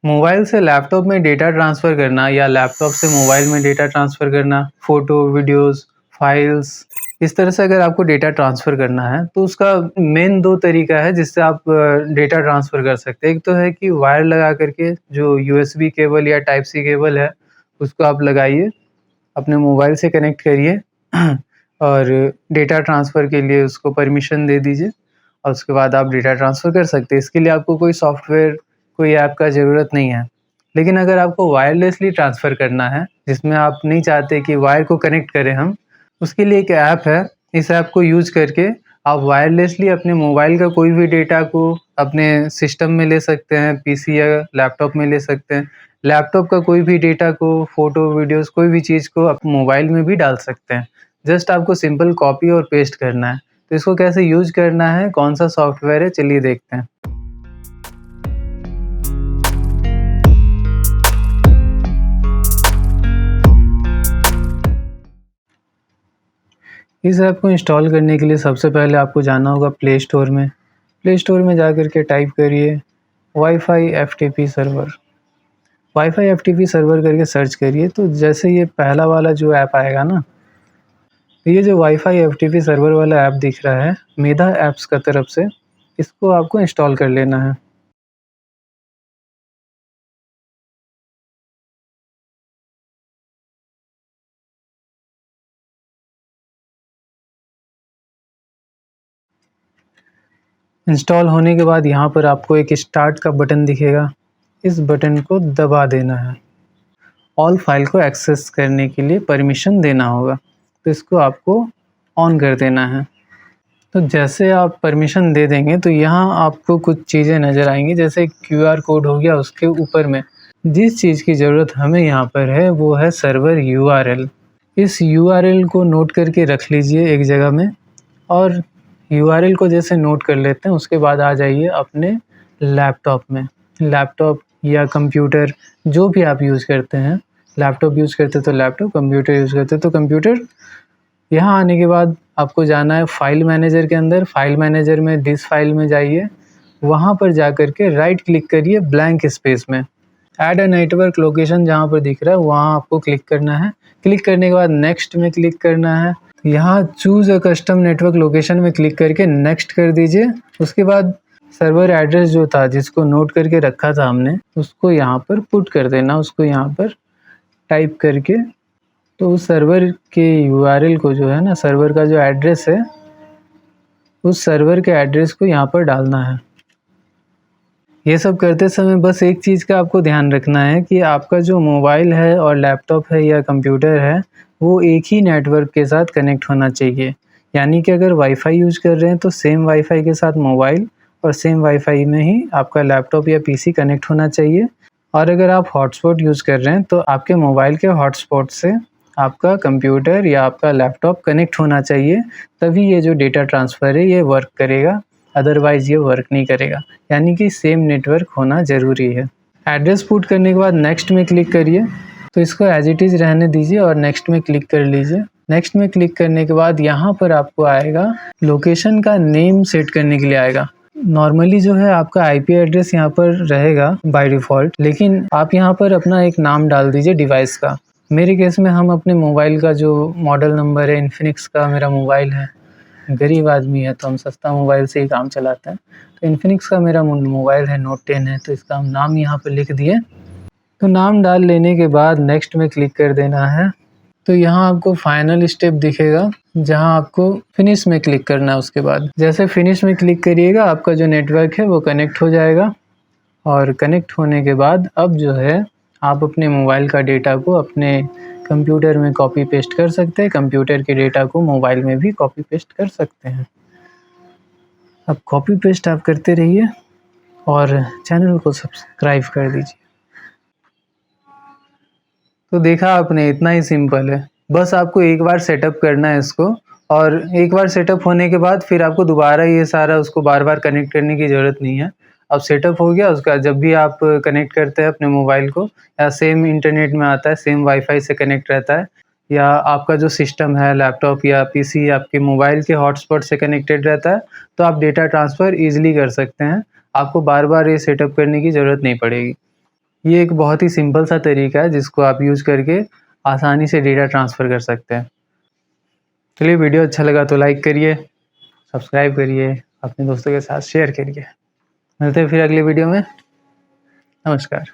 Mobile से laptop में data transfer करना या लैपटॉप से मोबाइल में डेटा ट्रांसफ़र करना, फ़ोटो, वीडियोज़, फाइल्स, इस तरह से अगर आपको डेटा ट्रांसफ़र करना है, तो उसका मेन 2 तरीका है जिससे आप डेटा ट्रांसफ़र कर सकते हैं। एक तो है कि वायर लगा कर के जो यूएसबी केबल या टाइप सी केबल है, उसको आप लगाइए, अपने मोबाइल से कनेक्ट करिए और डेटा ट्रांसफ़र के लिए उसको परमिशन दे दीजिए और उसके बाद आप डेटा ट्रांसफ़र कर सकते हैं। इसके लिए आपको कोई सॉफ्टवेयर, कोई ऐप का ज़रूरत नहीं है। लेकिन अगर आपको वायरलेसली ट्रांसफ़र करना है, जिसमें आप नहीं चाहते कि वायर को कनेक्ट करें हम, उसके लिए एक ऐप है। इस ऐप को यूज़ करके आप वायरलेसली अपने मोबाइल का कोई भी डेटा को अपने सिस्टम में ले सकते हैं, पीसी या लैपटॉप में ले सकते हैं। लैपटॉप का कोई भी डेटा को, फ़ोटो, वीडियोज़ कोई भी चीज़ को आप मोबाइल में भी डाल सकते हैं। जस्ट आपको सिंपल कॉपी और पेस्ट करना है। तो इसको कैसे यूज़ करना है, कौन-सा सॉफ्टवेयर है, चलिए देखते हैं। इस ऐप को इंस्टॉल करने के लिए सबसे पहले आपको जाना होगा प्ले स्टोर में। प्ले स्टोर में जाकर के टाइप करिए wifi FTP server. Wifi FTP server करके सर्च करिए, तो जैसे ये पहला वाला जो ऐप आएगा ना, तो ये जो वाईफ़ाई एफ़टीपी सर्वर वाला ऐप दिख रहा है, मेधा ऐप्स का तरफ से, इसको आपको इंस्टॉल कर लेना है। इंस्टॉल होने के बाद यहाँ पर आपको एक स्टार्ट का बटन दिखेगा, इस बटन को दबा देना है। ऑल फाइल को एक्सेस करने के लिए परमिशन देना होगा, तो इसको आपको ऑन कर देना है। तो जैसे आप परमिशन दे देंगे तो यहाँ आपको कुछ चीज़ें नज़र आएँगी, जैसे क्यूआर कोड हो गया, उसके ऊपर में जिस चीज़ की ज़रूरत हमें यहाँ पर है वो है सर्वर यूआरएल। इस यूआरएल को नोट करके रख लीजिए एक जगह में, और यूआरएल को जैसे नोट कर लेते हैं उसके बाद आ जाइए अपने लैपटॉप में। लैपटॉप या कंप्यूटर जो भी आप यूज़ करते हैं, लैपटॉप यूज़ करते तो लैपटॉप, कंप्यूटर यूज़ करते तो कंप्यूटर। यहाँ आने के बाद आपको जाना है फ़ाइल मैनेजर के अंदर। फ़ाइल मैनेजर में दिस फाइल में जाइए, वहाँ पर जाकर के राइट क्लिक करिए ब्लैंक स्पेस में। ऐड अ नेटवर्क लोकेशन जहाँ पर दिख रहा है वहाँ आपको क्लिक करना है। क्लिक करने के बाद नेक्स्ट में क्लिक करना है। यहाँ choose a custom network location में क्लिक करके नेक्स्ट कर दीजिए। उसके बाद सर्वर एड्रेस जो था जिसको नोट करके रखा था हमने, उसको यहाँ पर पुट कर देना, उसको यहाँ पर टाइप करके। तो उस सर्वर के यूआरएल को जो है ना, सर्वर का जो एड्रेस है, उस सर्वर के एड्रेस को यहाँ पर डालना है। ये सब करते समय बस एक चीज़ का आपको ध्यान रखना है कि आपका जो मोबाइल है और लैपटॉप है या कंप्यूटर है, वो एक ही नेटवर्क के साथ कनेक्ट होना चाहिए। यानी कि अगर वाईफ़ाई यूज़ कर रहे हैं तो सेम वाईफ़ाई के साथ मोबाइल और सेम वाईफ़ाई में ही आपका लैपटॉप या पीसी कनेक्ट होना चाहिए। और अगर आप हॉटस्पॉट यूज़ कर रहे हैं तो आपके मोबाइल के हॉटस्पॉट से आपका कंप्यूटर या आपका लैपटॉप कनेक्ट होना चाहिए, तभी ये जो डेटा ट्रांसफ़र है ये वर्क करेगा, अदरवाइज़ ये वर्क नहीं करेगा। यानी कि सेम नेटवर्क होना ज़रूरी है। एड्रेस पुट करने के बाद नेक्स्ट में क्लिक करिए, तो इसको एज़ इट इज़ रहने दीजिए और नेक्स्ट में क्लिक कर लीजिए। नेक्स्ट में क्लिक करने के बाद यहाँ पर आपको आएगा लोकेशन का नेम सेट करने के लिए आएगा। नॉर्मली जो है आपका आईपी एड्रेस यहाँ पर रहेगा बाय डिफ़ॉल्ट, लेकिन आप यहाँ पर अपना एक नाम डाल दीजिए डिवाइस का। मेरे केस में हम अपने मोबाइल का जो मॉडल नंबर है, इन्फिनिक्स का मेरा मोबाइल है, गरीब आदमी है तो हम सस्ता मोबाइल से ही काम चलाते हैं। तो इन्फिनिक्स का मेरा मोबाइल है, नोट 10 है, तो इसका हम नाम यहाँ पर लिख दिए। तो नाम डाल लेने के बाद नेक्स्ट में क्लिक कर देना है। तो यहाँ आपको फाइनल स्टेप दिखेगा जहाँ आपको फिनिश में क्लिक करना है। उसके बाद जैसे फिनिश में क्लिक करिएगा आपका जो नेटवर्क है वो कनेक्ट हो जाएगा, और कनेक्ट होने के बाद अब जो है आप अपने मोबाइल का डेटा को अपने कंप्यूटर में कॉपी पेस्ट कर सकते हैं, कंप्यूटर के डेटा को मोबाइल में भी कॉपी पेस्ट कर सकते हैं। अब कॉपी पेस्ट आप करते रहिए और चैनल को सब्सक्राइब कर दीजिए। तो देखा आपने, इतना ही सिंपल है। बस आपको एक बार सेटअप करना है इसको, और एक बार सेटअप होने के बाद फिर आपको दोबारा ये सारा उसको बार-बार कनेक्ट करने की ज़रूरत नहीं है। अब सेटअप हो गया, उसका जब भी आप कनेक्ट करते हैं अपने मोबाइल को, या सेम इंटरनेट में आता है, सेम वाईफ़ाई से कनेक्ट रहता है, या आपका जो सिस्टम है लैपटॉप या पीसी आपके मोबाइल के हॉटस्पॉट से कनेक्टेड रहता है, तो आप डेटा ट्रांसफ़र ईज़िली कर सकते हैं। आपको बार-बार ये सेटअप करने की ज़रूरत नहीं पड़ेगी। ये एक बहुत ही सिंपल सा तरीका है जिसको आप यूज़ करके आसानी से डेटा ट्रांसफ़र कर सकते हैं। चलिए वीडियो अच्छा लगा तो लाइक करिए, सब्सक्राइब करिए, अपने दोस्तों के साथ शेयर करिए। मिलते हैं फिर अगली वीडियो में। नमस्कार।